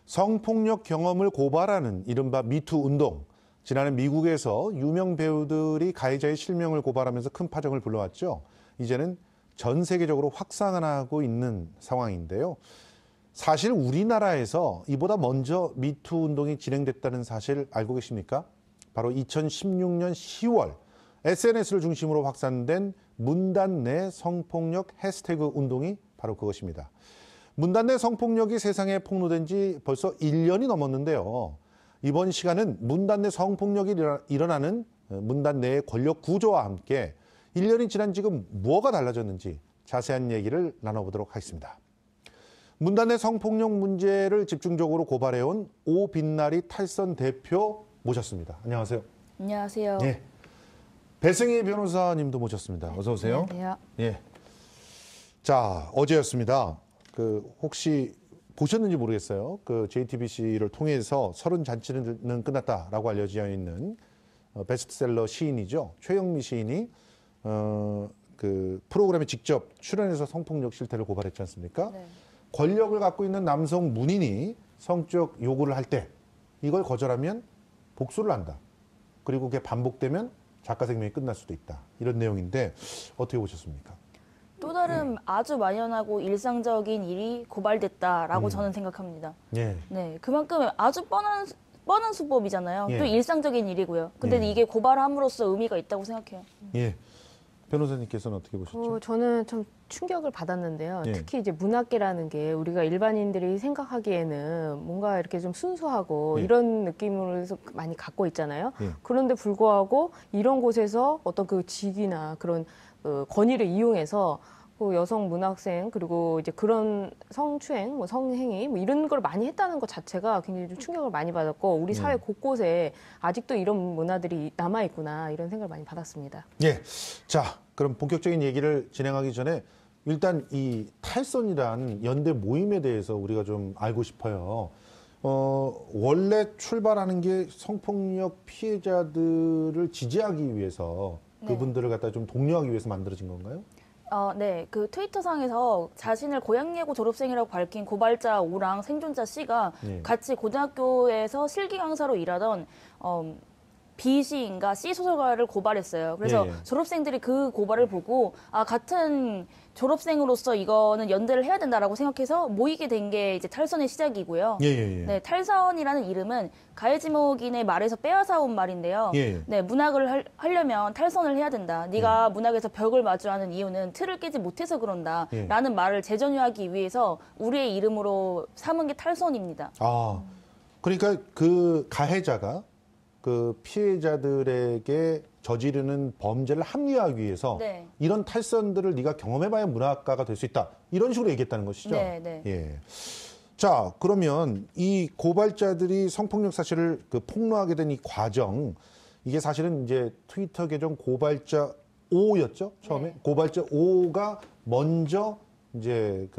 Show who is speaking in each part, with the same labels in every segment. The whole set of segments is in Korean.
Speaker 1: 성폭력 경험을 고발하는 이른바 미투 운동. 지난해 미국에서 유명 배우들이 가해자의 실명을 고발하면서 큰 파장을 불러왔죠. 이제는 전 세계적으로 확산하고 있는 상황인데요. 사실 우리나라에서 이보다 먼저 미투 운동이 진행됐다는 사실 알고 계십니까? 바로 2016년 10월 SNS를 중심으로 확산된 문단 내 성폭력 해시태그 운동이 바로 그것입니다. 문단 내 성폭력이 세상에 폭로된 지 벌써 1년이 넘었는데요. 이번 시간은 문단 내 성폭력이 일어나는 문단 내의 권력 구조와 함께 1년이 지난 지금 무엇가 달라졌는지 자세한 얘기를 나눠보도록 하겠습니다. 문단 내 성폭력 문제를 집중적으로 고발해온 오빛나리 탈선 대표 모셨습니다. 안녕하세요.
Speaker 2: 안녕하세요.
Speaker 1: 예. 배승희 변호사님도 모셨습니다. 어서 오세요.
Speaker 2: 안녕하세요.
Speaker 1: 예. 자, 어제였습니다. 혹시 보셨는지 모르겠어요. JTBC를 통해서 30잔치는 끝났다라고 알려져 있는 베스트셀러 시인이죠. 최영미 시인이 프로그램에 직접 출연해서 성폭력 실태를 고발했지 않습니까?
Speaker 2: 네.
Speaker 1: 권력을 갖고 있는 남성 문인이 성적 요구를 할 때 이걸 거절하면 복수를 한다. 그리고 그게 반복되면 작가 생명이 끝날 수도 있다. 이런 내용인데 어떻게 보셨습니까?
Speaker 2: 또 다른 아주 만연하고 일상적인 일이 고발됐다라고 저는 생각합니다.
Speaker 1: 예.
Speaker 2: 네, 그만큼 아주 뻔한 수법이잖아요.
Speaker 1: 예.
Speaker 2: 또 일상적인 일이고요. 근데
Speaker 1: 예.
Speaker 2: 이게 고발함으로써 의미가 있다고 생각해요.
Speaker 1: 예. 변호사님께서는 어떻게 보셨죠?
Speaker 3: 저는 좀 충격을 받았는데요.
Speaker 1: 예.
Speaker 3: 특히 이제 문학계라는 게 우리가 일반인들이 생각하기에는 뭔가 이렇게 좀 순수하고
Speaker 1: 예.
Speaker 3: 이런 느낌을 많이 갖고 있잖아요.
Speaker 1: 예.
Speaker 3: 그런데 불구하고 이런 곳에서 어떤 그 직위나 그런 권위를 이용해서 그 여성 문학생 그리고 이제 그런 성추행, 뭐 성행위 뭐 이런 걸 많이 했다는 것 자체가 굉장히 좀 충격을 많이 받았고 우리 사회 곳곳에 아직도 이런 문화들이 남아 있구나 이런 생각을 많이 받았습니다.
Speaker 1: 예. 자, 그럼 본격적인 얘기를 진행하기 전에 일단 이 탈선이란 연대 모임에 대해서 우리가 좀 알고 싶어요. 원래 출발하는 게 성폭력 피해자들을 지지하기 위해서 그분들을 갖다 좀 독려하기 위해서 만들어진 건가요?
Speaker 2: 네, 트위터상에서 자신을 고양예고 졸업생이라고 밝힌 고발자 O랑 생존자 C가
Speaker 1: 예.
Speaker 2: 같이 고등학교에서 실기 강사로 일하던 B 시인가 C 소설가를 고발했어요. 그래서
Speaker 1: 예.
Speaker 2: 졸업생들이 그 고발을 보고 같은 졸업생으로서 이거는 연대를 해야 된다라고 생각해서 모이게 된 게 이제 탈선의 시작이고요.
Speaker 1: 예.
Speaker 2: 네, 탈선이라는 이름은 가해지목인의 말에서 빼앗아 온 말인데요.
Speaker 1: 예.
Speaker 2: 네, 문학을 하려면 탈선을 해야 된다. 네가 문학에서 벽을 마주하는 이유는 틀을 깨지 못해서 그런다.
Speaker 1: 예.
Speaker 2: 라는 말을 재전유하기 위해서 우리의 이름으로 삼은 게 탈선입니다.
Speaker 1: 그러니까 그 가해자가 그 피해자들에게 저지르는 범죄를 합리화하기 위해서
Speaker 2: 네.
Speaker 1: 이런 탈선들을 네가 경험해봐야 문학가가 될 수 있다. 이런 식으로 얘기했다는 것이죠.
Speaker 2: 네.
Speaker 1: 예. 자, 그러면 이 고발자들이 성폭력 사실을 폭로하게 된 이 과정, 이게 사실은 이제 트위터 계정 고발자 O였죠? 처음에?
Speaker 2: 네.
Speaker 1: 고발자 O가 먼저 이제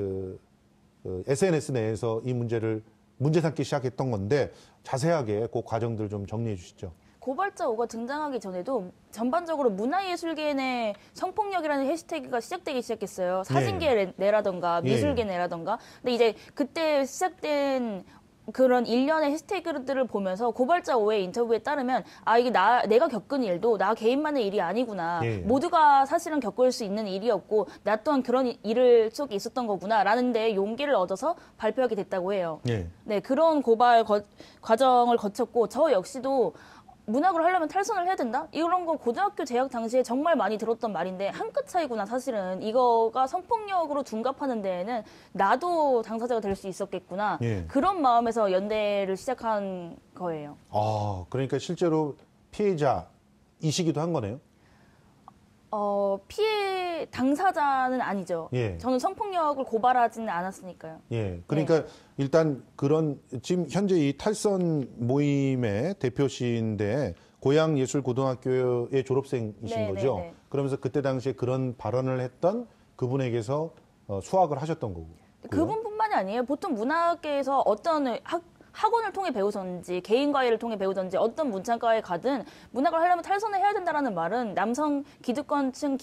Speaker 1: SNS 내에서 이 문제 삼기 시작했던 건데 자세하게 그 과정들 좀 정리해 주시죠.
Speaker 2: 고발자 O가 등장하기 전에도 전반적으로 문화예술계 내 성폭력이라는 해시태그가 시작되기 시작했어요. 사진계 내라던가 미술계 내라던가. 근데 이제 그때 시작된 그런 일련의 해시태그들을 보면서 고발자 O의 인터뷰에 따르면 이게 내가 겪은 일도 나 개인만의 일이 아니구나. 모두가 사실은 겪을 수 있는 일이었고 나 또한 그런 일을 속에 있었던 거구나 라는 데 용기를 얻어서 발표하게 됐다고 해요. 네, 그런 고발 과정을 거쳤고 저 역시도 문학을 하려면 탈선을 해야 된다? 이런 거 고등학교 재학 당시에 정말 많이 들었던 말인데 한 끗 차이구나 사실은. 이거가 성폭력으로 둔갑하는 데에는 나도 당사자가 될 수 있었겠구나. 그런 마음에서 연대를 시작한 거예요.
Speaker 1: 그러니까 실제로 피해자이시기도 한 거네요?
Speaker 2: 피해 당사자는 아니죠. 저는 성폭력을 고발하지는 않았으니까요.
Speaker 1: 그러니까 일단 지금 현재 이 탈선 모임의 대표시인데 고양예술고등학교의 졸업생이신 거죠? 그러면서 그때 당시에 그런 발언을 했던 그분에게서 수학을 하셨던 거고.
Speaker 2: 그분뿐만이 아니에요. 보통 문학계에서 어떤 학원을 통해 배우든지 개인 과외를 통해 배우든지 어떤 문창과에 가든 문학을 하려면 탈선을 해야 된다라는 말은 남성 기득권층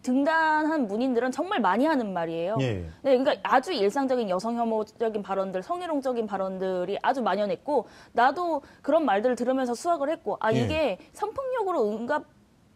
Speaker 2: 등단한 문인들은 정말 많이 하는 말이에요.
Speaker 1: 예.
Speaker 2: 네, 그러니까 아주 일상적인 여성 혐오적인 발언들, 성희롱적인 발언들이 아주 만연했고 나도 그런 말들을 들으면서 수학을 했고 이게 성폭력으로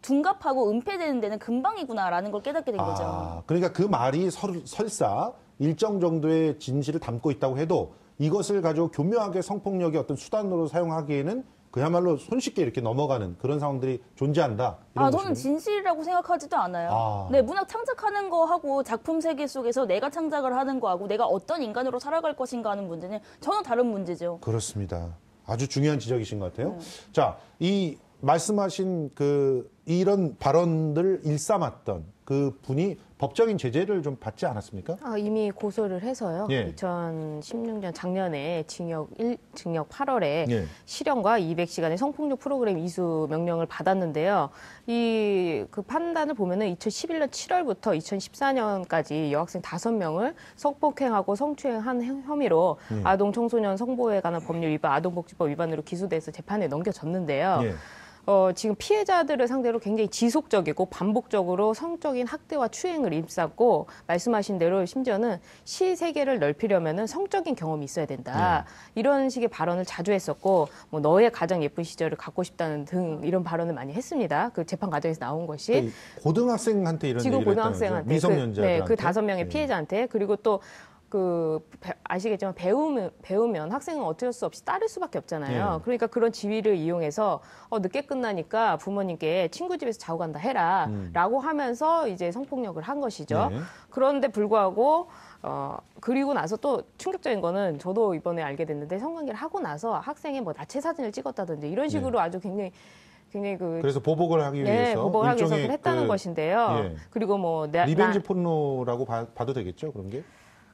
Speaker 2: 둔갑하고 은폐되는 데는 금방이구나라는 걸 깨닫게 된 거죠.
Speaker 1: 그러니까 그 말이 설사 일정 정도의 진실을 담고 있다고 해도 이것을 가지고 교묘하게 성폭력의 어떤 수단으로 사용하기에는 그야말로 손쉽게 이렇게 넘어가는 그런 상황들이 존재한다. 이런
Speaker 2: 저는
Speaker 1: 것이군요.
Speaker 2: 진실이라고 생각하지도 않아요. 네, 문학 창작하는 거하고 작품 세계 속에서 내가 창작을 하는 거하고 내가 어떤 인간으로 살아갈 것인가 하는 문제는 전혀 다른 문제죠.
Speaker 1: 그렇습니다. 아주 중요한 지적이신 것 같아요. 자, 이 말씀하신 이런 발언들 일삼았던 그 분이 법적인 제재를 좀 받지 않았습니까?
Speaker 3: 이미 고소를 해서요.
Speaker 1: 예.
Speaker 3: 2016년 작년에 징역 8월에
Speaker 1: 예.
Speaker 3: 실형과 200시간의 성폭력 프로그램 이수 명령을 받았는데요. 그 판단을 보면은 2011년 7월부터 2014년까지 여학생 5명을 성폭행하고 성추행한 혐의로 아동 청소년 성보호에 관한 법률 위반, 아동복지법 위반으로 기소돼서 재판에 넘겨졌는데요.
Speaker 1: 예.
Speaker 3: 지금 피해자들을 상대로 굉장히 지속적이고 반복적으로 성적인 학대와 추행을 일삼고 말씀하신 대로 심지어는 시 세계를 넓히려면은 성적인 경험이 있어야 된다. 이런 식의 발언을 자주 했었고 너의 가장 예쁜 시절을 갖고 싶다는 등 이런 발언을 많이 했습니다. 그 재판 과정에서 나온 것이
Speaker 1: 고등학생한테 이런
Speaker 3: 지금
Speaker 1: 얘기를
Speaker 3: 고등학생한테
Speaker 1: 미성년자들한테
Speaker 3: 그 5명의 피해자한테 그리고 또 아시겠지만 배우면 학생은 어쩔 수 없이 따를 수밖에 없잖아요.
Speaker 1: 예.
Speaker 3: 그러니까 그런 지위를 이용해서 늦게 끝나니까 부모님께 친구 집에서 자고 간다 해라 라고 하면서 이제 성폭력을 한 것이죠.
Speaker 1: 예.
Speaker 3: 그런데 불구하고 그리고 나서 또 충격적인 거는 저도 이번에 알게 됐는데 성관계를 하고 나서 학생의 나체 사진을 찍었다든지 이런 식으로 아주 굉장히
Speaker 1: 그래서 보복을 하기 위해서
Speaker 3: 보복을 하기 위해서
Speaker 1: 일종의
Speaker 3: 했다는 것인데요.
Speaker 1: 예.
Speaker 3: 그리고
Speaker 1: 리벤지 포르노라고 봐도 되겠죠, 그런 게?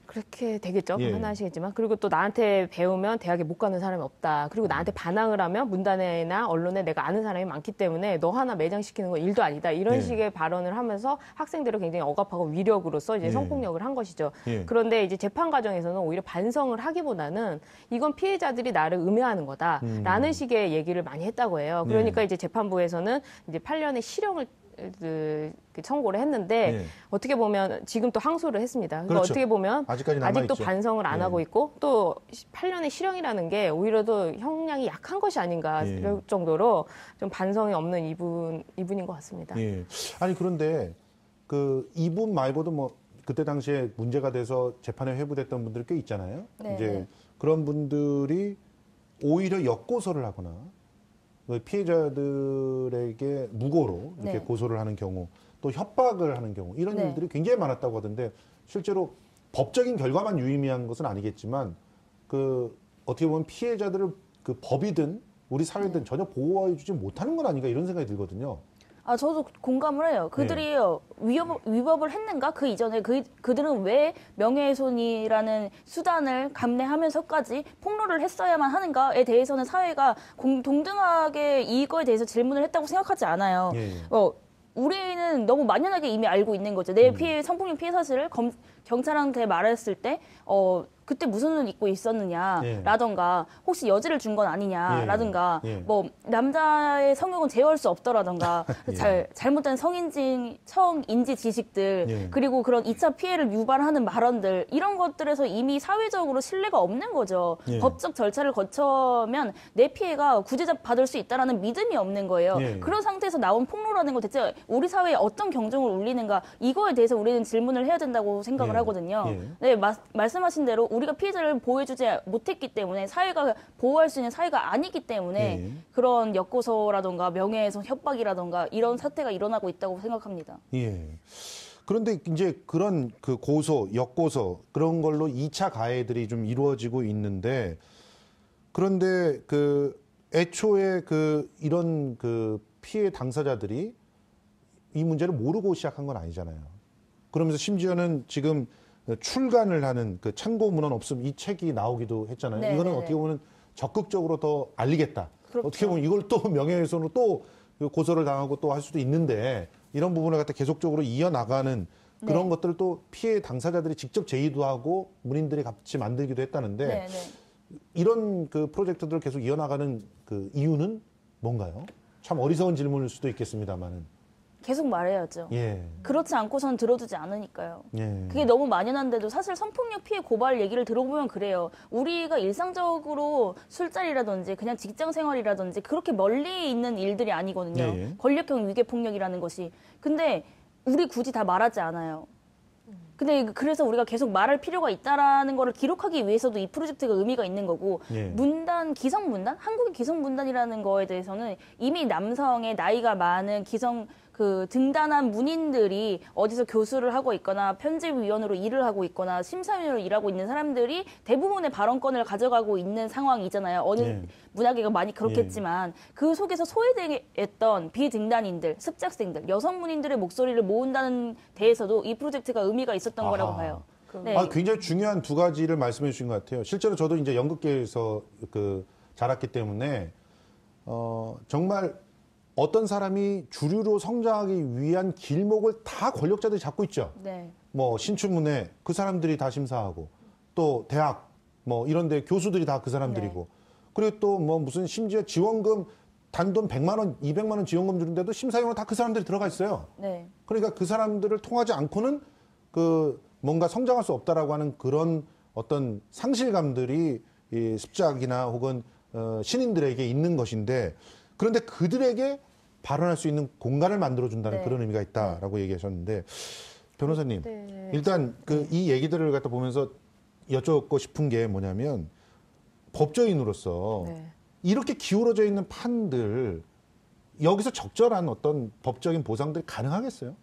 Speaker 3: 그렇게 되겠죠.
Speaker 1: 예.
Speaker 3: 하시겠지만 그리고 또 나한테 배우면 대학에 못 가는 사람이 없다. 그리고 나한테 반항을 하면 문단에나 언론에 내가 아는 사람이 많기 때문에 너 하나 매장시키는 건 일도 아니다. 이런
Speaker 1: 예.
Speaker 3: 식의 발언을 하면서 학생들을 굉장히 억압하고 위력으로서 이제
Speaker 1: 예.
Speaker 3: 성폭력을 한 것이죠.
Speaker 1: 예.
Speaker 3: 그런데 이제 재판 과정에서는 오히려 반성을 하기보다는 이건 피해자들이 나를 음해하는 거다라는 식의 얘기를 많이 했다고 해요. 그러니까 이제 재판부에서는 이제 8년의 실형을 청구를 했는데
Speaker 1: 예.
Speaker 3: 어떻게 보면 지금 또 항소를 했습니다. 그러니까
Speaker 1: 그렇죠.
Speaker 3: 어떻게 보면
Speaker 1: 아직까지
Speaker 3: 아직도
Speaker 1: 남아있죠.
Speaker 3: 반성을 안
Speaker 1: 예.
Speaker 3: 하고 있고 또 8년의 실형이라는 게 오히려 더 형량이 약한 것이 아닌가
Speaker 1: 예.
Speaker 3: 이럴 정도로 좀 반성이 없는 이분인 것 같습니다.
Speaker 1: 예. 아니 그런데 이분 말고도 그때 당시에 문제가 돼서 재판에 회부됐던 분들 꽤 있잖아요.
Speaker 2: 네,
Speaker 1: 이제
Speaker 2: 네.
Speaker 1: 그런 분들이 오히려 역고소를 하거나 피해자들에게 무고로 이렇게
Speaker 2: 네.
Speaker 1: 고소를 하는 경우 또 협박을 하는 경우 이런
Speaker 2: 네.
Speaker 1: 일들이 굉장히 많았다고 하던데 실제로 법적인 결과만 유의미한 것은 아니겠지만 어떻게 보면 피해자들을 법이든 우리 사회든 전혀 보호해주지 못하는 건 아닌가 이런 생각이 들거든요.
Speaker 2: 저도 공감을 해요. 그들이 위법을 했는가? 그 이전에 그들은 왜 명예훼손이라는 수단을 감내하면서까지 폭로를 했어야만 하는가에 대해서는 사회가 동등하게 이거에 대해서 질문을 했다고 생각하지 않아요.
Speaker 1: 예.
Speaker 2: 우리는 너무 만연하게 이미 알고 있는 거죠. 내 성폭력 피해 사실을 경찰한테 말했을 때 그때 무슨 옷 입고 있었느냐라던가 혹시 여지를 준 건 아니냐라든가
Speaker 1: 예.
Speaker 2: 남자의 성욕은 제어할 수 없더라던가
Speaker 1: 예.
Speaker 2: 잘못된 성인지 지식들
Speaker 1: 예.
Speaker 2: 그리고 그런 2차 피해를 유발하는 발언들 이런 것들에서 이미 사회적으로 신뢰가 없는 거죠.
Speaker 1: 예.
Speaker 2: 법적 절차를 거쳐면 내 피해가 구제자 받을 수 있다라는 믿음이 없는 거예요.
Speaker 1: 예.
Speaker 2: 그런 상태에서 나온 폭로라는 건 대체 우리 사회에 어떤 경종을 울리는가 이거에 대해서 우리는 질문을 해야 된다고 생각을
Speaker 1: 예.
Speaker 2: 하거든요.
Speaker 1: 예.
Speaker 2: 네, 말씀하신 대로 우리가 피해자를 보호해주지 못했기 때문에 사회가 보호할 수 있는 사회가 아니기 때문에
Speaker 1: 예.
Speaker 2: 그런 역고소라던가 명예훼손 협박이라던가 이런 사태가 일어나고 있다고 생각합니다.
Speaker 1: 예. 그런데 이제 그런 고소, 역고소 그런 걸로 2차 가해들이 좀 이루어지고 있는데 그런데 애초에 이런 피해 당사자들이 이 문제를 모르고 시작한 건 아니잖아요. 그러면서 심지어는 지금 출간을 하는 참고 문헌 없음 이 책이 나오기도 했잖아요.
Speaker 2: 네,
Speaker 1: 이거는
Speaker 2: 네,
Speaker 1: 어떻게 보면 적극적으로 더 알리겠다.
Speaker 2: 그렇죠.
Speaker 1: 어떻게 보면 이걸 또 명예훼손으로 또 고소를 당하고 또 할 수도 있는데 이런 부분을 갖다 계속적으로 이어나가는 그런
Speaker 2: 네.
Speaker 1: 것들을 또 피해 당사자들이 직접 제의도 하고 문인들이 같이 만들기도 했다는데
Speaker 2: 네, 네.
Speaker 1: 이런 프로젝트들을 계속 이어나가는 이유는 뭔가요? 참 어리석은 질문일 수도 있겠습니다만은.
Speaker 2: 계속 말해야죠.
Speaker 1: 예.
Speaker 2: 그렇지 않고선 들어주지 않으니까요.
Speaker 1: 예.
Speaker 2: 그게 너무 만연한데도 사실 성폭력 피해 고발 얘기를 들어보면 그래요. 우리가 일상적으로 술자리라든지 그냥 직장 생활이라든지 그렇게 멀리 있는 일들이 아니거든요.
Speaker 1: 예.
Speaker 2: 권력형 위계폭력이라는 것이. 근데 우리 굳이 다 말하지 않아요. 근데 그래서 우리가 계속 말할 필요가 있다라는 거를 기록하기 위해서도 이 프로젝트가 의미가 있는 거고
Speaker 1: 예.
Speaker 2: 문단, 기성문단? 한국의 기성문단이라는 거에 대해서는 이미 남성의 나이가 많은 기성 그 등단한 문인들이 어디서 교수를 하고 있거나 편집위원으로 일을 하고 있거나 심사위원으로 일하고 있는 사람들이 대부분의 발언권을 가져가고 있는 상황이잖아요. 어느
Speaker 1: 예.
Speaker 2: 문화계가 많이 그렇겠지만 그 속에서 소외됐던 비등단인들, 습작생들, 여성 문인들의 목소리를 모은다는 데에서도 이 프로젝트가 의미가 있었던
Speaker 1: 아하.
Speaker 2: 거라고 봐요. 네.
Speaker 1: 굉장히 중요한 두 가지를 말씀해 주신 것 같아요. 실제로 저도 이제 연극계에서 자랐기 때문에 정말 어떤 사람이 주류로 성장하기 위한 길목을 다 권력자들이 잡고 있죠.
Speaker 2: 네.
Speaker 1: 뭐 신춘문예 그 사람들이 다 심사하고 또 대학 뭐 이런 데 교수들이 다 그 사람들이고 그리고 또 뭐 무슨 심지어 지원금 단돈 100만 원, 200만 원 지원금 주는데도 심사위원 다 그 사람들이 들어가 있어요.
Speaker 2: 네.
Speaker 1: 그러니까 그 사람들을 통하지 않고는 뭔가 성장할 수 없다라고 하는 그런 어떤 상실감들이 이 습작이나 혹은 신인들에게 있는 것인데 그런데 그들에게 발언할 수 있는 공간을 만들어준다는
Speaker 2: 네.
Speaker 1: 그런 의미가 있다라고 얘기하셨는데 변호사님
Speaker 3: 네.
Speaker 1: 일단 이 얘기들을 갖다 보면서 여쭙고 싶은 게 뭐냐면 법조인으로서
Speaker 3: 네.
Speaker 1: 이렇게 기울어져 있는 판들 여기서 적절한 어떤 법적인 보상들이 가능하겠어요?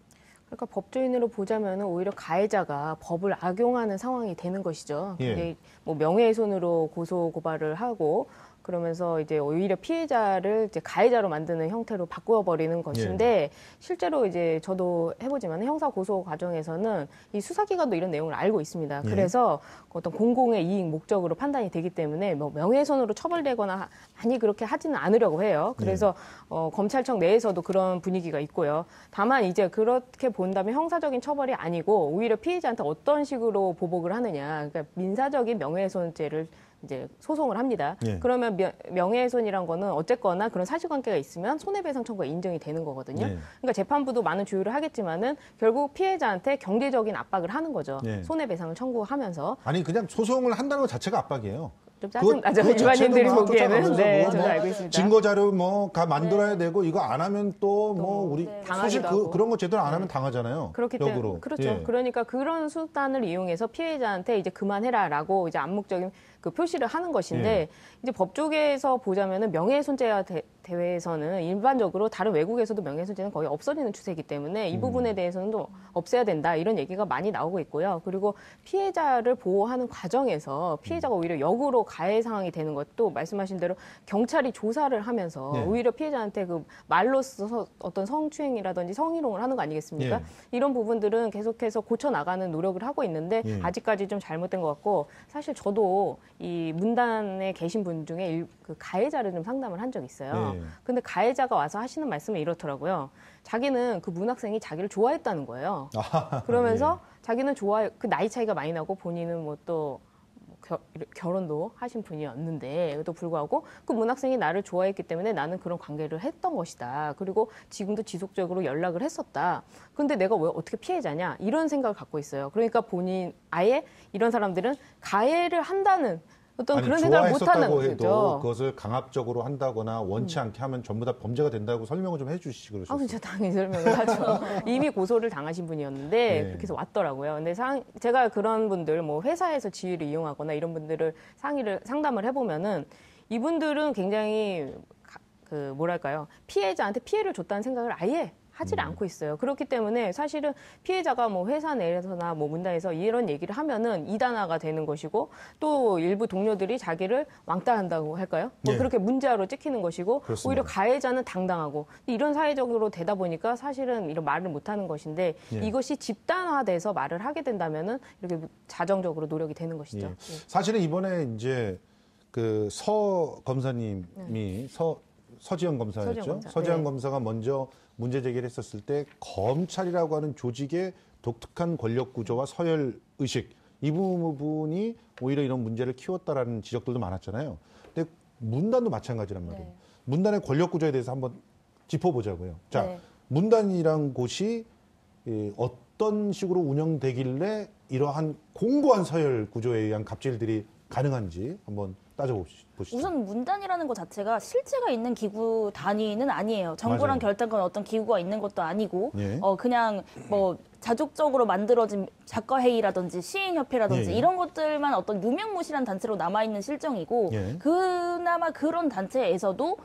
Speaker 3: 그러니까 법조인으로 보자면 오히려 가해자가 법을 악용하는 상황이 되는 것이죠.
Speaker 1: 예.
Speaker 3: 그게 뭐 명예훼손으로 고소 고발을 하고 그러면서 이제 오히려 피해자를 이제 가해자로 만드는 형태로 바꾸어버리는 것인데 실제로 이제 저도 해보지만 형사 고소 과정에서는 이 수사기관도 이런 내용을 알고 있습니다.
Speaker 1: 예.
Speaker 3: 그래서 어떤 공공의 이익 목적으로 판단이 되기 때문에 뭐 명예훼손으로 처벌되거나 많이 그렇게 하지는 않으려고 해요. 그래서 검찰청 내에서도 그런 분위기가 있고요. 다만 이제 그렇게 본다면 형사적인 처벌이 아니고 오히려 피해자한테 어떤 식으로 보복을 하느냐, 그러니까 민사적인 명예훼손죄를 이제 소송을 합니다.
Speaker 1: 예.
Speaker 3: 그러면 명예훼손이란 거는 어쨌거나 그런 사실관계가 있으면 손해배상 청구가 인정이 되는 거거든요.
Speaker 1: 예.
Speaker 3: 그러니까 재판부도 많은 조율을 하겠지만은 결국 피해자한테 경제적인 압박을 하는 거죠.
Speaker 1: 예.
Speaker 3: 손해배상을 청구하면서
Speaker 1: 아니 그냥 소송을 한다는 것 자체가 압박이에요.
Speaker 3: 좀 짜증나죠.
Speaker 1: 그거
Speaker 3: 일반인들이
Speaker 1: 자체도 막
Speaker 3: 보기에는.
Speaker 1: 쫓아가면서
Speaker 3: 네,
Speaker 1: 뭐
Speaker 3: 저도 알고 있습니다.
Speaker 1: 증거 자료 만들어야 되고 이거 안 하면 또 뭐 우리
Speaker 2: 네.
Speaker 1: 사실
Speaker 3: 당하기도 하고.
Speaker 1: 그런 거 제대로 안 하면 당하잖아요.
Speaker 3: 그렇기
Speaker 1: 역으로.
Speaker 3: 때문에 그렇죠.
Speaker 1: 예.
Speaker 3: 그러니까 그런 수단을 이용해서 피해자한테 이제 그만해라라고 이제 암묵적인 그 표시를 하는 것인데
Speaker 1: 예.
Speaker 3: 이제 법 쪽에서 보자면은 명예훼손죄와 대회에서는 일반적으로 다른 외국에서도 명예훼손죄는 거의 없어지는 추세이기 때문에 이 부분에 대해서는 또 없애야 된다 이런 얘기가 많이 나오고 있고요. 그리고 피해자를 보호하는 과정에서 피해자가 오히려 역으로 가해 상황이 되는 것도 말씀하신 대로 경찰이 조사를 하면서
Speaker 1: 네.
Speaker 3: 오히려 피해자한테 그 말로써 어떤 성추행이라든지 성희롱을 하는 거 아니겠습니까?
Speaker 1: 예.
Speaker 3: 이런 부분들은 계속해서 고쳐 나가는 노력을 하고 있는데
Speaker 1: 예.
Speaker 3: 아직까지 좀 잘못된 것 같고 사실 저도 이 문단에 계신 분 중에 그 가해자를 좀 상담을 한 적이 있어요.
Speaker 1: 예.
Speaker 3: 근데 가해자가 와서 하시는 말씀은 이렇더라고요. 자기는 그 문학생이 자기를 좋아했다는 거예요. 그러면서 자기는 그 나이 차이가 많이 나고 본인은 뭐 또 결혼도 하신 분이었는데도 불구하고 그 문학생이 나를 좋아했기 때문에 나는 그런 관계를 했던 것이다. 그리고 지금도 지속적으로 연락을 했었다. 근데 내가 왜 어떻게 피해자냐? 이런 생각을 갖고 있어요. 그러니까 본인 아예 이런 사람들은 가해를 한다는 어떤 그런 생각을 못하는
Speaker 1: 좋아했었다고 해도
Speaker 3: 거죠.
Speaker 1: 그것을 강압적으로 한다거나 원치 않게 하면 전부 다 범죄가 된다고 설명을 좀 해주시지
Speaker 3: 아,
Speaker 1: 그러셨어요.
Speaker 3: 진짜 당연히 설명을 하죠. 이미 고소를 당하신 분이었는데
Speaker 1: 네.
Speaker 3: 그렇게 해서 왔더라고요. 근데 제가 그런 분들 뭐 회사에서 지위를 이용하거나 이런 분들을 상담을 해보면은 이분들은 굉장히 뭐랄까요 피해자한테 피해를 줬다는 생각을 아예 하지를 않고 있어요. 그렇기 때문에 사실은 피해자가 뭐 회사 내에서나 뭐 문단에서 이런 얘기를 하면은 이단화가 되는 것이고 또 일부 동료들이 자기를 왕따한다고 할까요? 뭐
Speaker 1: 예.
Speaker 3: 그렇게 문자로 찍히는 것이고
Speaker 1: 그렇습니다.
Speaker 3: 오히려 가해자는 당당하고 이런 사회적으로 되다 보니까 사실은 이런 말을 못하는 것인데
Speaker 1: 예.
Speaker 3: 이것이 집단화돼서 말을 하게 된다면은 이렇게 자정적으로 노력이 되는 것이죠.
Speaker 1: 예. 사실은 이번에 이제 그 서 검사님이 서지현 검사였죠.
Speaker 3: 검사.
Speaker 1: 서지현
Speaker 3: 네.
Speaker 1: 검사가 먼저 문제 제기를 했었을 때 검찰이라고 하는 조직의 독특한 권력 구조와 서열 의식 이 부분이 오히려 이런 문제를 키웠다라는 지적들도 많았잖아요. 근데 문단도 마찬가지란 말이에요.
Speaker 2: 네.
Speaker 1: 문단의 권력 구조에 대해서 한번 짚어보자고요. 자,
Speaker 2: 네.
Speaker 1: 문단이란 곳이 어떤 식으로 운영되길래 이러한 공고한 서열 구조에 의한 갑질들이 가능한지 한번 따져보시죠.
Speaker 2: 우선 문단이라는 것 자체가 실체가 있는 기구 단위는 아니에요. 정부랑
Speaker 1: 맞아요.
Speaker 2: 결탁한 어떤 기구가 있는 것도 아니고
Speaker 1: 예.
Speaker 2: 그냥 뭐 자족적으로 만들어진 작가회의라든지 시인협회라든지
Speaker 1: 예, 예.
Speaker 2: 이런 것들만 어떤 유명무실한 단체로 남아있는 실정이고
Speaker 1: 예.
Speaker 2: 그나마 그런 단체에서도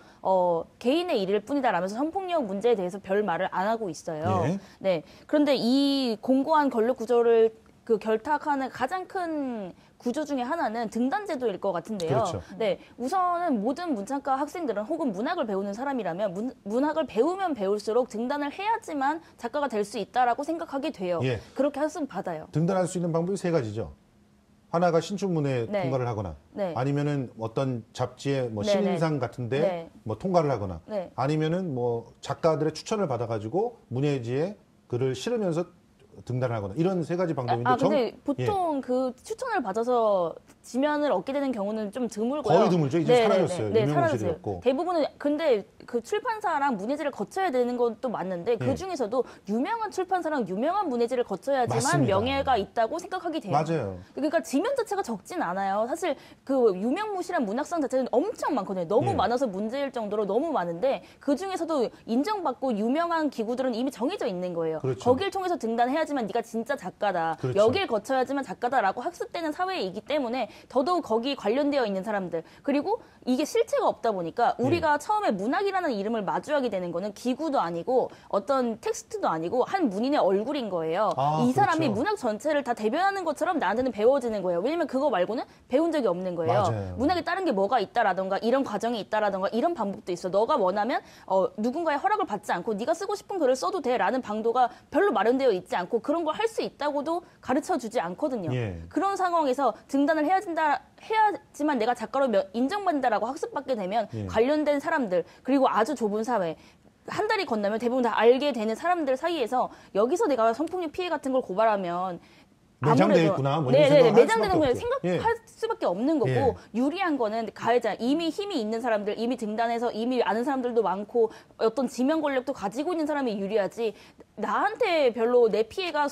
Speaker 2: 개인의 일일 뿐이다라면서 성폭력 문제에 대해서 별 말을 안 하고 있어요.
Speaker 1: 예.
Speaker 2: 네. 그런데 이 공고한 권력 구조를 결탁하는 가장 큰 구조 중에 하나는 등단제도일 것 같은데요.
Speaker 1: 그렇죠.
Speaker 2: 네, 우선은 모든 문창과 학생들은 혹은 문학을 배우는 사람이라면 문학을 배우면 배울수록 등단을 해야지만 작가가 될 수 있다라고 생각하게 돼요.
Speaker 1: 예.
Speaker 2: 그렇게 학습 받아요.
Speaker 1: 등단할 수 있는 방법이 세 가지죠. 하나가 신춘문예
Speaker 2: 네.
Speaker 1: 통과를 하거나,
Speaker 2: 네.
Speaker 1: 아니면은 어떤 잡지의 뭐
Speaker 2: 네,
Speaker 1: 신인상 같은데
Speaker 2: 네.
Speaker 1: 뭐 통과를 하거나,
Speaker 2: 네.
Speaker 1: 아니면은 뭐 작가들의 추천을 받아가지고 문예지에 글을 실으면서 등단을 하거나 이런 세 가지 방법인데
Speaker 2: 근데 보통 그 추천을 받아서 지면을 얻게 되는 경우는 좀 드물고요.
Speaker 1: 거의 드물죠. 이제 사라졌어요.
Speaker 2: 네,
Speaker 1: 유명무실이
Speaker 2: 사라졌어요.
Speaker 1: 없고.
Speaker 2: 대부분은 근데 그 출판사랑 문예지를 거쳐야 되는 것도 맞는데 그 중에서도 유명한 출판사랑 유명한 문예지를 거쳐야지만
Speaker 1: 맞습니다.
Speaker 2: 명예가 있다고 생각하게 돼요.
Speaker 1: 맞아요.
Speaker 2: 그러니까 지면 자체가 적진 않아요. 사실 그 유명무실한 문학상 자체는 엄청 많거든요. 너무
Speaker 1: 예.
Speaker 2: 많아서 문제일 정도로 너무 많은데 그 중에서도 인정받고 유명한 기구들은 이미 정해져 있는 거예요.
Speaker 1: 그렇죠.
Speaker 2: 거길 통해서 등단해야지만 네가 진짜 작가다.
Speaker 1: 그렇죠.
Speaker 2: 여길 거쳐야지만 작가다라고 학습되는 사회이기 때문에 더더욱 거기 관련되어 있는 사람들 그리고 이게 실체가 없다 보니까 우리가 처음에 문학이라는 이름을 마주하게 되는 거는 기구도 아니고 어떤 텍스트도 아니고 한 문인의 얼굴인 거예요.
Speaker 1: 아,
Speaker 2: 이 사람이
Speaker 1: 그렇죠.
Speaker 2: 문학 전체를 다 대변하는 것처럼 나한테는 배워지는 거예요. 왜냐면 그거 말고는 배운 적이 없는 거예요.
Speaker 1: 맞아요.
Speaker 2: 문학에 다른 게 뭐가 있다라던가 이런 과정이 있다라던가 이런 방법도 있어. 너가 원하면 누군가의 허락을 받지 않고 네가 쓰고 싶은 글을 써도 돼라는 방도가 별로 마련되어 있지 않고 그런 걸 할 수 있다고도 가르쳐주지 않거든요.
Speaker 1: 예.
Speaker 2: 그런 상황에서 등단을 해야지만 내가 작가로 인정받는다라고 학습받게 되면
Speaker 1: 예.
Speaker 2: 관련된 사람들 그리고 아주 좁은 사회 한 달이 건너면 대부분 다 알게 되는 사람들 사이에서 여기서 내가 성폭력 피해 같은 걸 고발하면
Speaker 1: 매장돼
Speaker 2: 아무래도-
Speaker 1: 있구나, 뭐 이런
Speaker 2: 네네네
Speaker 1: 생각을 할
Speaker 2: 매장되는
Speaker 1: 수밖에
Speaker 2: 거에
Speaker 1: 없죠.
Speaker 2: 생각할 수밖에 없는 거고
Speaker 1: 예.
Speaker 2: 유리한 거는 가해자 이미 힘이 있는 사람들 이미 등단해서 이미 아는 사람들도 많고 어떤 지명 권력도 가지고 있는 사람이 유리하지 나한테 별로 내 피해가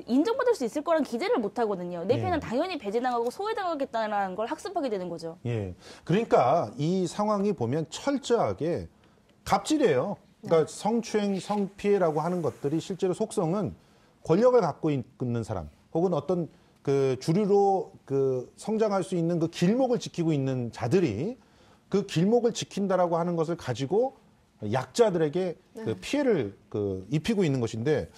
Speaker 2: 인정받을 수 있을 거란 기대를 못 하거든요. 내
Speaker 1: 예.
Speaker 2: 피해는 당연히 배제당하고 소외당하겠다는 걸 학습하게 되는 거죠.
Speaker 1: 예. 그러니까 이 상황이 보면 철저하게 갑질이에요. 그러니까 성추행, 성피해라고 하는 것들이 실제로 속성은 권력을 갖고 있는 사람 혹은 어떤 그 주류로 그 성장할 수 있는 그 길목을 지키고 있는 자들이 그 길목을 지킨다라고 하는 것을 가지고 약자들에게 그 피해를 입히고 있는 것인데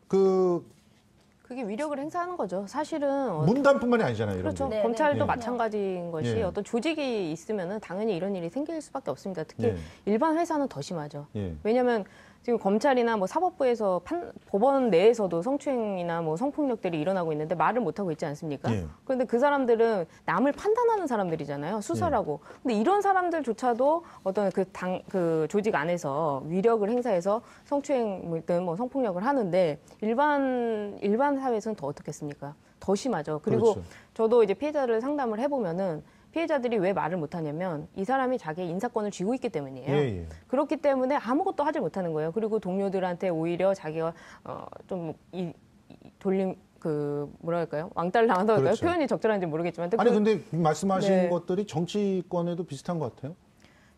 Speaker 3: 그게 위력을 행사하는 거죠. 사실은
Speaker 1: 문단뿐만이 아니잖아요. 이런
Speaker 3: 그렇죠.
Speaker 1: 게.
Speaker 2: 네,
Speaker 3: 검찰도
Speaker 2: 네.
Speaker 3: 마찬가지인 것이
Speaker 1: 예.
Speaker 3: 어떤 조직이 있으면은 당연히 이런 일이 생길 수밖에 없습니다. 특히
Speaker 1: 예.
Speaker 3: 일반 회사는 더 심하죠.
Speaker 1: 예.
Speaker 3: 왜냐하면 지금 검찰이나 뭐 사법부에서 법원 내에서도 성추행이나 뭐 성폭력들이 일어나고 있는데 말을 못 하고 있지 않습니까?
Speaker 1: 예.
Speaker 3: 그런데 그 사람들은 남을 판단하는 사람들이잖아요. 수사라고. 근데 이런 사람들조차도 어떤 그 조직 안에서 위력을 행사해서 성추행이든 뭐 성폭력을 하는데 일반 사회에서는 더 어떻겠습니까? 더 심하죠. 그리고
Speaker 1: 그렇죠.
Speaker 3: 저도 이제 피해자를 상담을 해보면은 피해자들이 왜 말을 못하냐면 이 사람이 자기의 인사권을 쥐고 있기 때문이에요.
Speaker 1: 예, 예.
Speaker 3: 그렇기 때문에 아무것도 하지 못하는 거예요. 그리고 동료들한테 오히려 자기가 돌림 뭐랄까요? 왕따를 당한다고 할까요?
Speaker 1: 그렇죠.
Speaker 3: 표현이 적절한지 모르겠지만
Speaker 1: 아니 근데 말씀하신
Speaker 3: 네.
Speaker 1: 것들이 정치권에도 비슷한 것 같아요.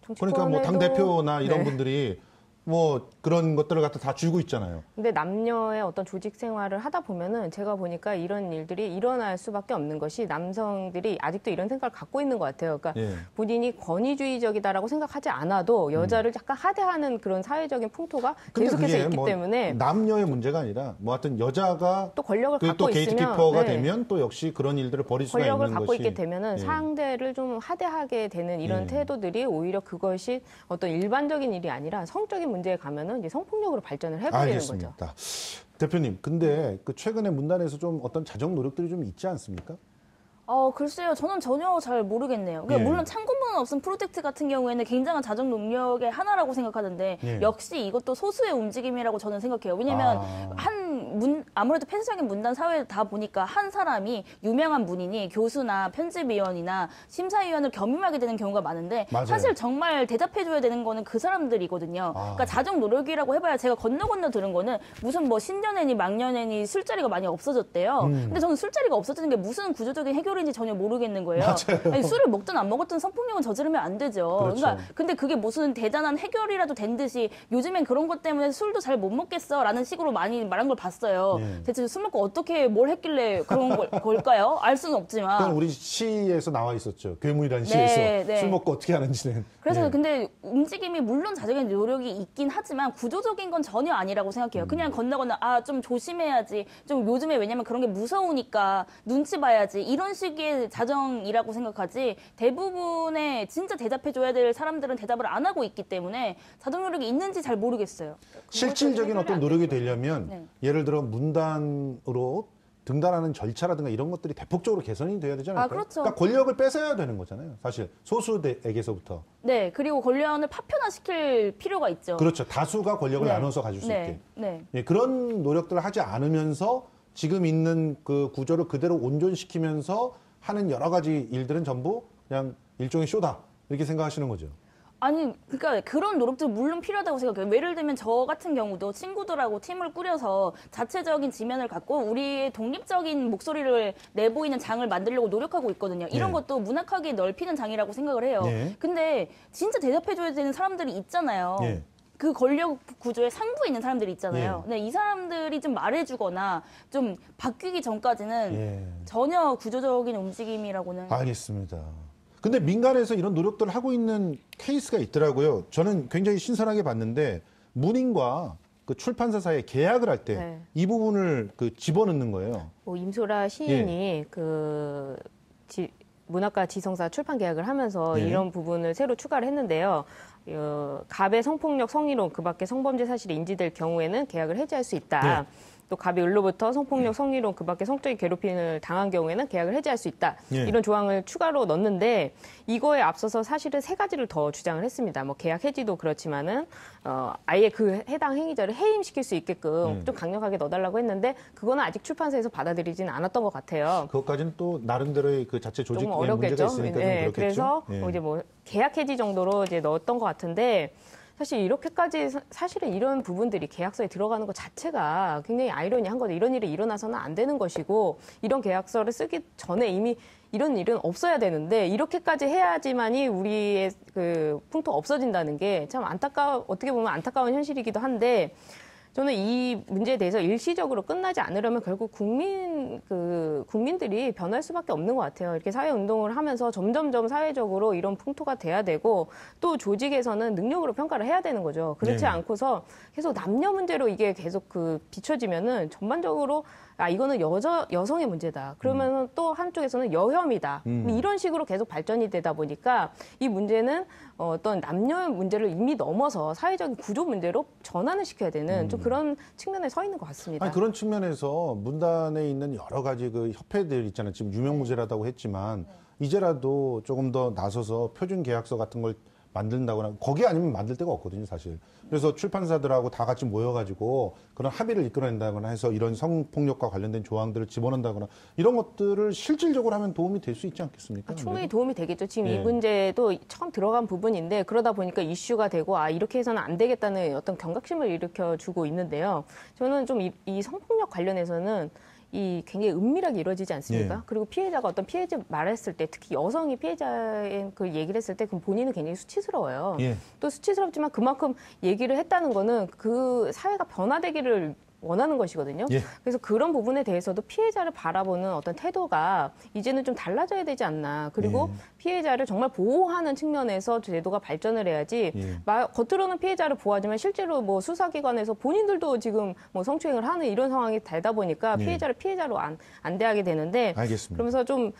Speaker 3: 정치권에도
Speaker 1: 그러니까 뭐 당 대표나 이런
Speaker 3: 네.
Speaker 1: 분들이 뭐 그런 것들을 갖다 다 쥐고 있잖아요.
Speaker 3: 근데 남녀의 어떤 조직 생활을 하다 보면은 제가 보니까 이런 일들이 일어날 수밖에 없는 것이 남성들이 아직도 이런 생각을 갖고 있는 것 같아요. 그러니까
Speaker 1: 예.
Speaker 3: 본인이 권위주의적이다라고 생각하지 않아도 여자를 약간 하대하는 그런 사회적인 풍토가
Speaker 1: 근데
Speaker 3: 계속해서
Speaker 1: 그게
Speaker 3: 있기
Speaker 1: 뭐
Speaker 3: 때문에
Speaker 1: 남녀의 문제가 아니라 뭐 하여튼 여자가
Speaker 3: 또 권력을
Speaker 1: 또
Speaker 3: 갖고
Speaker 1: 게이트키퍼가
Speaker 3: 있으면 네.
Speaker 1: 되면 또 역시 그런 일들을 벌일 수가
Speaker 3: 권력을
Speaker 1: 있는
Speaker 3: 갖고
Speaker 1: 것이
Speaker 3: 있게 되면은
Speaker 1: 예.
Speaker 3: 상대를 좀 하대하게 되는 이런
Speaker 1: 예.
Speaker 3: 태도들이 오히려 그것이 어떤 일반적인 일이 아니라 성적인 문제에 가면은 이제 성폭력으로 발전을 해버리는 거죠.
Speaker 1: 알겠습니다. 대표님, 근데 그 최근에 문단에서 좀 어떤 자정 노력들이 좀 있지 않습니까?
Speaker 2: 글쎄요. 저는 전혀 잘 모르겠네요. 그러니까
Speaker 1: 예.
Speaker 2: 물론 참고문 없음 프로젝트 같은 경우에는 굉장한 자정 능력의 하나라고 생각하는데
Speaker 1: 예.
Speaker 2: 역시 이것도 소수의 움직임이라고 저는 생각해요. 왜냐하면
Speaker 1: 아.
Speaker 2: 한 아무래도 폐쇄적인 문단 사회다 보니까 한 사람이 유명한 문인이 교수나 편집위원이나 심사위원을 겸임하게 되는 경우가 많은데
Speaker 1: 맞아요.
Speaker 2: 사실 정말 대답해줘야 되는 거는 그 사람들이거든요. 그러니까 자정 노력이라고 해봐야 제가 건너 들은 거는 무슨 뭐 신년에니 막년에니 술자리가 많이 없어졌대요. 근데 저는 술자리가 없어지는 게 무슨 구조적인 해결인지 전혀 모르겠는 거예요.
Speaker 1: 맞아요.
Speaker 2: 아니, 술을 먹든 안 먹었든 성폭력은 저지르면 안 되죠.
Speaker 1: 그렇죠.
Speaker 2: 그러니까 근데 그게 무슨 대단한 해결이라도 된 듯이 요즘엔 그런 것 때문에 술도 잘 못 먹겠어라는 식으로 많이 말한 걸 봤어요.
Speaker 1: 예.
Speaker 2: 대체 술 먹고 어떻게 뭘 했길래 그런 걸까요? 알 수는 없지만.
Speaker 1: 그건 우리 시에서 나와 있었죠. 괴물이라는 시에서
Speaker 2: 네.
Speaker 1: 술 먹고 어떻게 하는지는.
Speaker 2: 그래서
Speaker 1: 예.
Speaker 2: 근데 움직임이 물론 자정의 노력이 있긴 하지만 구조적인 건 전혀 아니라고 생각해요. 그냥 건너 좀 조심해야지. 좀 요즘에 왜냐면 그런 게 무서우니까 눈치 봐야지. 이런 식의 자정이라고 생각하지 대부분의 진짜 대답해줘야 될 사람들은 대답을 안 하고 있기 때문에 자정 노력이 있는지 잘 모르겠어요.
Speaker 1: 실질적인 어떤 노력이 되려면
Speaker 2: 네.
Speaker 1: 예를 들어 문단으로 등단하는 절차라든가 이런 것들이 대폭적으로 개선이 돼야 되지 않을까요?
Speaker 2: 그렇죠.
Speaker 1: 그러니까 권력을 뺏어야 되는 거잖아요. 사실 소수에게서부터.
Speaker 2: 네, 그리고 권력을 파편화시킬 필요가 있죠.
Speaker 1: 그렇죠. 다수가 권력을
Speaker 2: 네.
Speaker 1: 나눠서 가질 수 있게.
Speaker 2: 네.
Speaker 1: 예, 그런 노력들을 하지 않으면서 지금 있는 그 구조를 그대로 온전시키면서 하는 여러 가지 일들은 전부 그냥 일종의 쇼다. 이렇게 생각하시는 거죠.
Speaker 2: 아니, 그러니까 그런 노력도 물론 필요하다고 생각해요. 예를 들면 저 같은 경우도 친구들하고 팀을 꾸려서 자체적인 지면을 갖고 우리의 독립적인 목소리를 내보이는 장을 만들려고 노력하고 있거든요. 이런
Speaker 1: 네.
Speaker 2: 것도 문학하게 넓히는 장이라고 생각을 해요.
Speaker 1: 네.
Speaker 2: 근데 진짜 대답해줘야 되는 사람들이 있잖아요.
Speaker 1: 네.
Speaker 2: 그 권력 구조의 상부에 있는 사람들이 있잖아요.
Speaker 1: 예.
Speaker 2: 근데 이 사람들이 좀 말해주거나 좀 바뀌기 전까지는
Speaker 1: 예.
Speaker 2: 전혀 구조적인 움직임이라고는.
Speaker 1: 알겠습니다. 근데 민간에서 이런 노력들을 하고 있는 케이스가 있더라고요. 저는 굉장히 신선하게 봤는데 문인과 그 출판사 사이에 계약을 할 때 이
Speaker 3: 네.
Speaker 1: 부분을 그 집어넣는 거예요.
Speaker 3: 뭐 임소라 시인이 문학과 지성사 출판 계약을 하면서
Speaker 1: 예.
Speaker 3: 이런 부분을 새로 추가를 했는데요. 갑의 성폭력, 성희롱, 그 밖에 성범죄 사실이 인지될 경우에는 계약을 해지할 수 있다.
Speaker 1: 네.
Speaker 3: 또 갑이 을로부터 성폭력, 성희롱, 그 밖에 성적인 괴롭힘을 당한 경우에는 계약을 해지할 수 있다.
Speaker 1: 예.
Speaker 3: 이런 조항을 추가로 넣었는데 이거에 앞서서 사실은 세 가지를 더 주장을 했습니다. 뭐 계약 해지도 그렇지만은 아예 그 해당 행위자를 해임시킬 수 있게끔 좀 강력하게 넣어달라고 했는데 그거는 아직 출판사에서 받아들이지는 않았던 것 같아요.
Speaker 1: 그것까지는 또 나름대로의 그 자체 조직
Speaker 3: 조금
Speaker 1: 문제가
Speaker 3: 어렵겠죠.
Speaker 1: 있으니까 좀 그렇겠죠.
Speaker 3: 그래서
Speaker 1: 예.
Speaker 3: 이제 뭐 계약 해지 정도로 이제 넣었던 것 같은데 사실 이렇게까지 사실은 이런 부분들이 계약서에 들어가는 것 자체가 굉장히 아이러니한 거죠. 이런 일이 일어나서는 안 되는 것이고 이런 계약서를 쓰기 전에 이미 이런 일은 없어야 되는데 이렇게까지 해야지만이 우리의 그 풍토가 없어진다는 게 참 어떻게 보면 안타까운 현실이기도 한데 저는 이 문제에 대해서 일시적으로 끝나지 않으려면 결국 국민들이 변할 수밖에 없는 것 같아요. 이렇게 사회운동을 하면서 점점점 사회적으로 이런 풍토가 돼야 되고 또 조직에서는 능력으로 평가를 해야 되는 거죠. 그렇지
Speaker 1: 네.
Speaker 3: 않고서 계속 남녀 문제로 이게 계속 비춰지면은 전반적으로 이거는 여성의 문제다. 그러면은 또 한쪽에서는 여혐이다. 이런 식으로 계속 발전이 되다 보니까 이 문제는 어떤 남녀의 문제를 이미 넘어서 사회적인 구조 문제로 전환을 시켜야 되는 좀 그런 측면에 서 있는 것 같습니다.
Speaker 1: 아니, 그런 측면에서 문단에 있는 여러 가지 그 협회들 있잖아요. 지금 유명무죄라고 했지만 이제라도 조금 더 나서서 표준 계약서 같은 걸 만든다거나 거기 아니면 만들 데가 없거든요, 사실. 그래서 출판사들하고 다 같이 모여가지고 그런 합의를 이끌어낸다거나 해서 이런 성폭력과 관련된 조항들을 집어넣는다거나 이런 것들을 실질적으로 하면 도움이 될 수 있지 않겠습니까?
Speaker 3: 충분히 도움이 되겠죠. 지금
Speaker 1: 예.
Speaker 3: 이 문제도 처음 들어간 부분인데 그러다 보니까 이슈가 되고 이렇게 해서는 안 되겠다는 어떤 경각심을 일으켜주고 있는데요. 저는 좀 이 성폭력 관련해서는 이 굉장히 은밀하게 이루어지지 않습니까?
Speaker 1: 예.
Speaker 3: 그리고 피해자가 어떤 피해자 말했을 때 특히 여성이 피해자의 그 얘기를 했을 때 그럼 본인은 굉장히 수치스러워요.
Speaker 1: 예.
Speaker 3: 또 수치스럽지만 그만큼 얘기를 했다는 거는 그 사회가 변화되기를 원하는 것이거든요.
Speaker 1: 예.
Speaker 3: 그래서 그런 부분에 대해서도 피해자를 바라보는 어떤 태도가 이제는 좀 달라져야 되지 않나. 그리고 피해자를 정말 보호하는 측면에서 제도가 발전을 해야지 겉으로는 피해자를 보호하지만 실제로 뭐 수사기관에서 본인들도 지금 뭐 성추행을 하는 이런 상황이 되다 보니까 피해자를 피해자로 안 대하게 되는데
Speaker 1: 알겠습니다.
Speaker 3: 그러면서 좀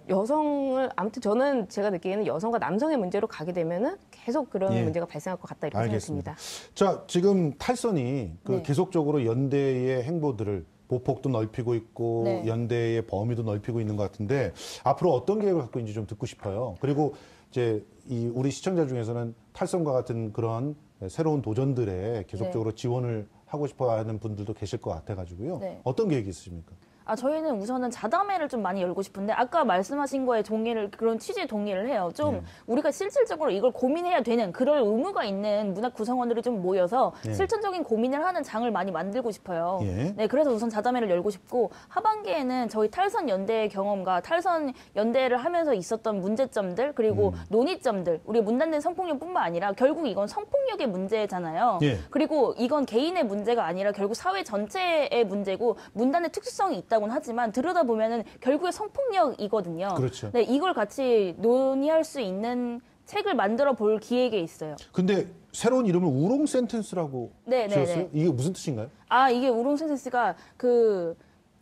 Speaker 3: 여성을 아무튼 저는 제가 느끼기에는 여성과 남성의 문제로 가게 되면은 계속 그런 문제가 발생할 것 같다 이렇게
Speaker 1: 알겠습니다.
Speaker 3: 생각합니다.
Speaker 1: 자, 지금 탈선이
Speaker 2: 네.
Speaker 1: 계속적으로 연대의 행보들을 보폭도 넓히고 있고
Speaker 2: 네.
Speaker 1: 연대의 범위도 넓히고 있는 것 같은데 앞으로 어떤 계획을 갖고 있는지 좀 듣고 싶어요. 그리고 이제 우리 시청자 중에서는 탈선과 같은 그런 새로운 도전들에 계속적으로 지원을 하고 싶어하는 분들도 계실 것 같아가지고요.
Speaker 2: 네.
Speaker 1: 어떤 계획이 있으십니까?
Speaker 2: 저희는 우선은 자담회를 좀 많이 열고 싶은데 아까 말씀하신 거에 동의를 그런 취지에 동의를 해요. 좀 우리가 실질적으로 이걸 고민해야 되는 그럴 의무가 있는 문학 구성원들이 좀 모여서 실천적인 고민을 하는 장을 많이 만들고 싶어요.
Speaker 1: 예.
Speaker 2: 네, 그래서 우선 자담회를 열고 싶고 하반기에는 저희 탈선 연대의 경험과 탈선 연대를 하면서 있었던 문제점들 그리고 논의점들 우리 문단된 성폭력뿐만 아니라 결국 이건 성폭력의 문제잖아요.
Speaker 1: 예.
Speaker 2: 그리고 이건 개인의 문제가 아니라 결국 사회 전체의 문제고 문단의 특수성이 있다고는 하지만 들여다보면은 결국에 성폭력이거든요.
Speaker 1: 그렇죠.
Speaker 2: 네, 이걸 같이 논의할 수 있는 책을 만들어 볼 기획에 있어요.
Speaker 1: 근데 새로운 이름을 우롱 센텐스라고
Speaker 2: 네, 네,
Speaker 1: 지었어요?
Speaker 2: 네.
Speaker 1: 이게 무슨 뜻인가요?
Speaker 2: 이게 우롱 센텐스가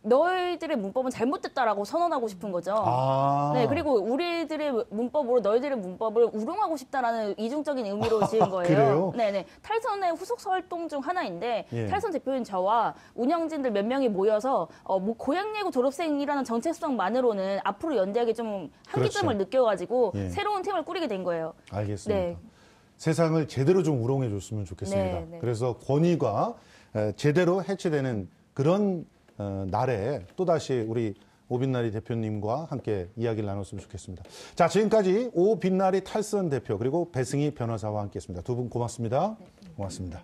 Speaker 2: 너희들의 문법은 잘못됐다라고 선언하고 싶은 거죠. 네, 그리고 우리들의 문법으로 너희들의 문법을 우롱하고 싶다라는 이중적인 의미로 지은 거예요.
Speaker 1: 그래요?
Speaker 2: 네네. 탈선의 후속사 활동 중 하나인데
Speaker 1: 예.
Speaker 2: 탈선 대표인 저와 운영진들 몇 명이 모여서 고향예고 졸업생이라는 정체성만으로는 앞으로 연대하게 좀 한계점을
Speaker 1: 그렇죠.
Speaker 2: 느껴가지고
Speaker 1: 예.
Speaker 2: 새로운 팀을 꾸리게 된 거예요.
Speaker 1: 알겠습니다.
Speaker 2: 네.
Speaker 1: 세상을 제대로 좀 우롱해 줬으면 좋겠습니다.
Speaker 2: 네, 네.
Speaker 1: 그래서 권위가 제대로 해체되는 그런 날에 또다시 우리 오빛나리 대표님과 함께 이야기를 나눴으면 좋겠습니다. 자, 지금까지 오빛나리 탈선 대표 그리고 배승희 변호사와 함께했습니다. 두 분 고맙습니다. 고맙습니다.